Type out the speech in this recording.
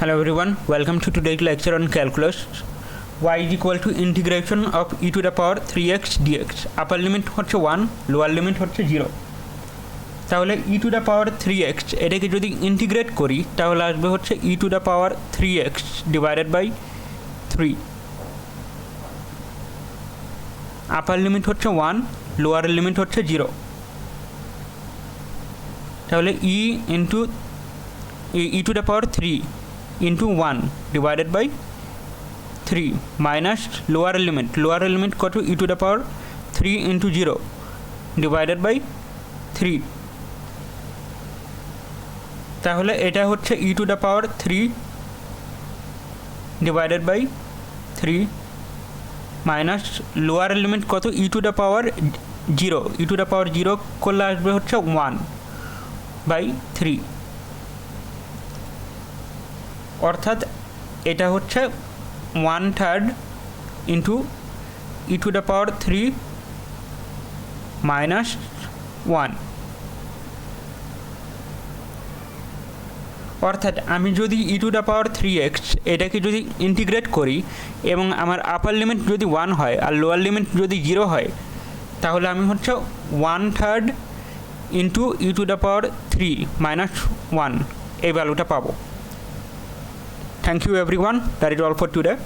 Hello everyone, welcome to today's lecture on calculus. Y is equal to integration of e to the power 3x dx. Upper limit হচ্ছে 1, lower limit হচ্ছে 0. তাহলে e to the power 3x এটাকে যদি integrate করি তাহলে আসবে হচ্ছে e to the power 3x divided by 3. Upper limit হচ্ছে 1, লোয়ার লিমিট হচ্ছে 0. তাহলে e to the power 3 into 1 divided by 3 minus lower limit কত e to the power 3 into 0 divided by 3. তাহলে এটা হচ্ছে e to the power 3 divided by 3 minus lower limit কত e to the power 0 e to the power 0 করলে আসবে হচ্ছে 1 by 3. অর্থাৎ এটা হচ্ছে 1/3 into E to the power 3 minus 1. অর্থাৎ আমি যদি ই টু দ্য পাওয়ার 3x এটাকে যদি ইন্টিগ্রেট করি এবং আমার আপার লিমিট যদি 1 হয় আর লোয়ার লিমিট যদি 0 হয় তাহলে আমি হচ্ছে 1/3 into E to the power 3 minus 1 এই ভ্যালুটা পাবো. Thank you everyone. That is all for today.